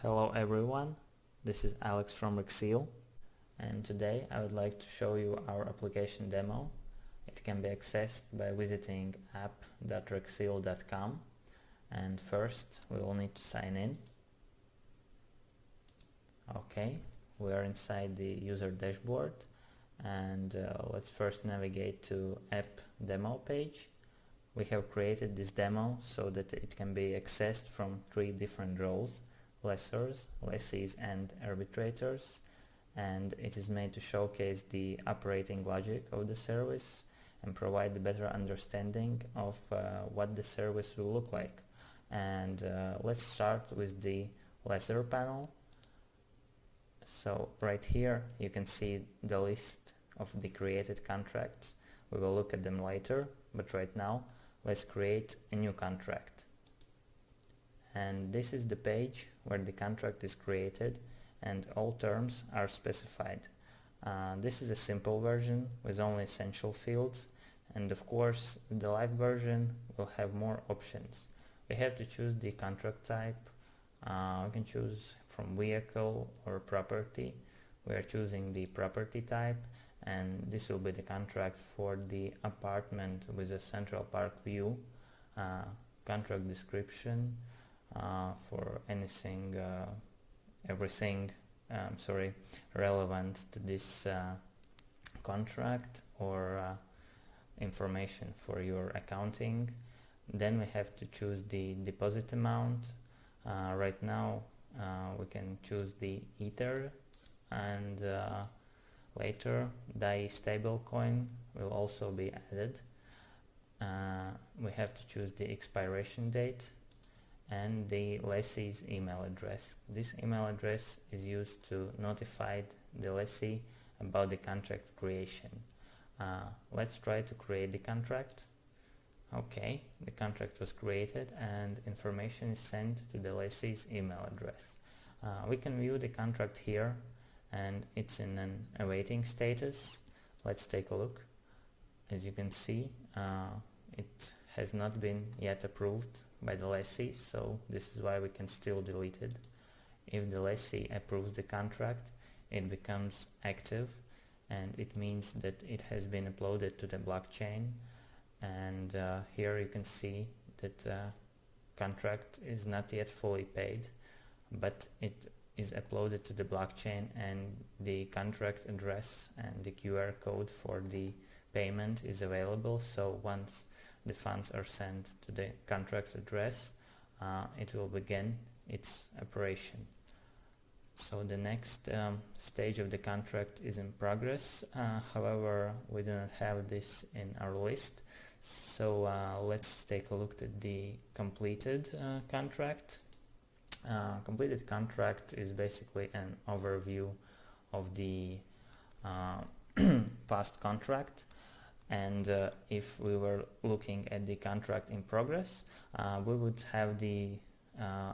Hello everyone, this is Alex from RxEAL, and today I would like to show you our application demo. It can be accessed by visiting app.rxeal.com, and first we will need to sign in. Okay, we are inside the user dashboard, and let's first navigate to app demo page. We have created this demo so that it can be accessed from 3 different roles: lessors, lessees and arbitrators, and it is made to showcase the operating logic of the service and provide a better understanding of what the service will look like. And let's start with the lessor panel. So right here you can see the list of the created contracts. We will look at them later, but right now let's create a new contract. And this is the page where the contract is created and all terms are specified. This is a simple version with only essential fields, and of course the live version will have more options. We have to choose the contract type. We can choose from vehicle or property. We are choosing the property type, and this will be the contract for the apartment with a Central Park view. Contract description for anything, everything relevant to this contract, or information for your accounting. Then we have to choose the deposit amount. Right now we can choose the Ether, and later DAI stablecoin will also be added. We have to choose the expiration date and the lessee's email address. This email address is used to notify the lessee about the contract creation. Let's try to create the contract. Okay, the contract was created and information is sent to the lessee's email address. We can view the contract here, and it's in an awaiting status. Let's take a look. As you can see, it has not been yet approved by the lessee, so this is why we can still delete it. If the lessee approves the contract, it becomes active, and it means that it has been uploaded to the blockchain. And here you can see that contract is not yet fully paid, but it is uploaded to the blockchain, and the contract address and the QR code for the payment is available. So once the funds are sent to the contract address, it will begin its operation. So the next stage of the contract is in progress. However, we do not have this in our list. So let's take a look at the completed contract. Completed contract is basically an overview of the past contract, and if we were looking at the contract in progress, we would have the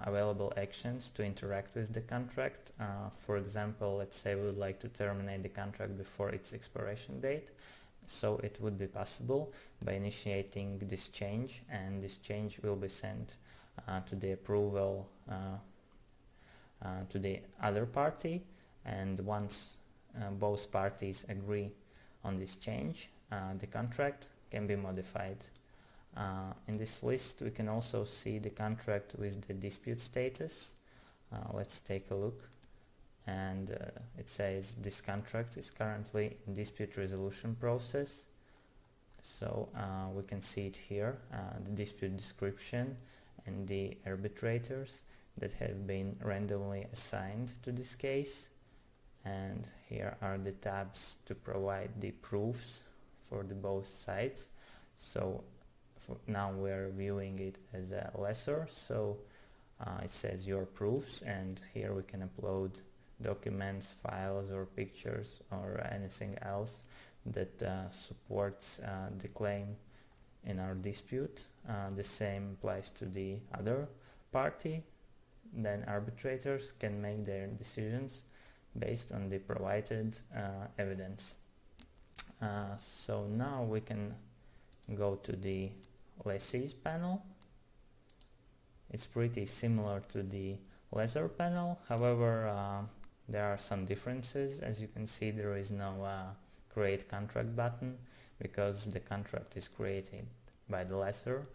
available actions to interact with the contract. For example, let's say we would like to terminate the contract before its expiration date. So it would be possible by initiating this change, and this change will be sent to the approval to the other party, and once both parties agree on this change, the contract can be modified. In this list we can also see the contract with the dispute status. Let's take a look, and it says this contract is currently in dispute resolution process. So we can see it here, the dispute description and the arbitrators that have been randomly assigned to this case, and here are the tabs to provide the proofs for the both sides. So now we are viewing it as a lessor, so it says your proofs, and here we can upload documents, files or pictures or anything else that supports the claim in our dispute. The same applies to the other party. Then arbitrators can make their decisions based on the provided evidence. So now we can go to the lessees panel. It's pretty similar to the lessor panel. However, there are some differences. As you can see, there is no create contract button because the contract is created by the lessor.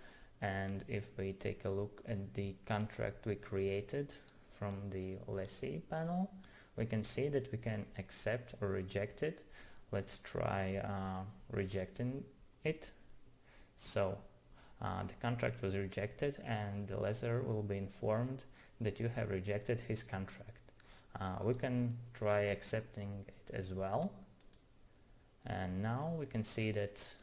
And if we take a look at the contract we created from the lessee panel, we can see that we can accept or reject it. Let's try rejecting it. So the contract was rejected, and the lessor will be informed that you have rejected his contract. We can try accepting it as well, and now we can see that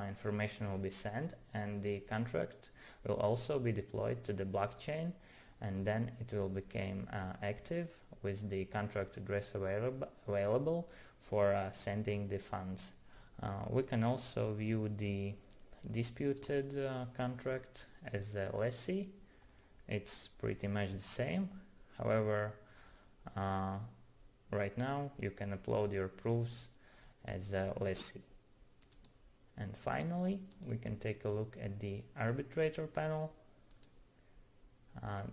information will be sent, and the contract will also be deployed to the blockchain, and then it will become active with the contract address available for sending the funds. We can also view the disputed contract as a lessee. It's pretty much the same. However, right now you can upload your proofs as a lessee. And finally, we can take a look at the arbitrator panel.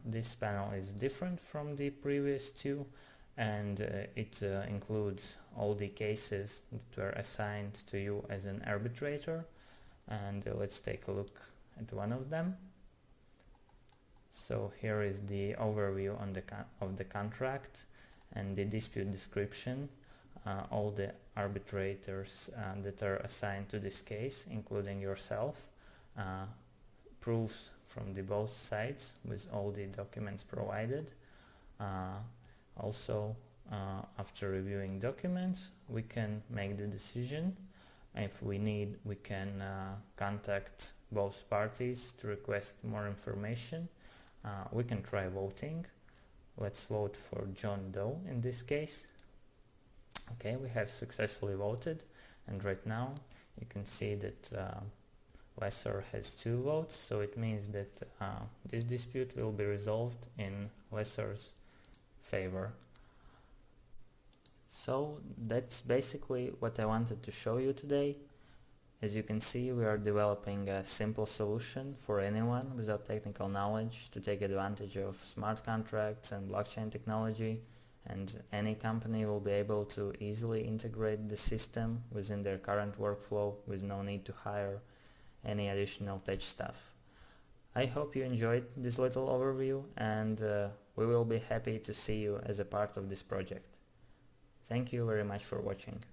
This panel is different from the previous two, and it includes all the cases that were assigned to you as an arbitrator. And let's take a look at one of them. So here is the overview on of the contract and the dispute description. All the arbitrators that are assigned to this case, including yourself, proofs from the both sides with all the documents provided. Also, after reviewing documents, we can make the decision. If we need, we can contact both parties to request more information. We can try voting. Let's vote for John Doe in this case. Okay, we have successfully voted, and right now you can see that lessor has 2 votes, so it means that this dispute will be resolved in lessor's favor. So that's basically what I wanted to show you today. As you can see, we are developing a simple solution for anyone without technical knowledge to take advantage of smart contracts and blockchain technology, and any company will be able to easily integrate the system within their current workflow with no need to hire any additional tech staff. I hope you enjoyed this little overview, and we will be happy to see you as a part of this project. Thank you very much for watching.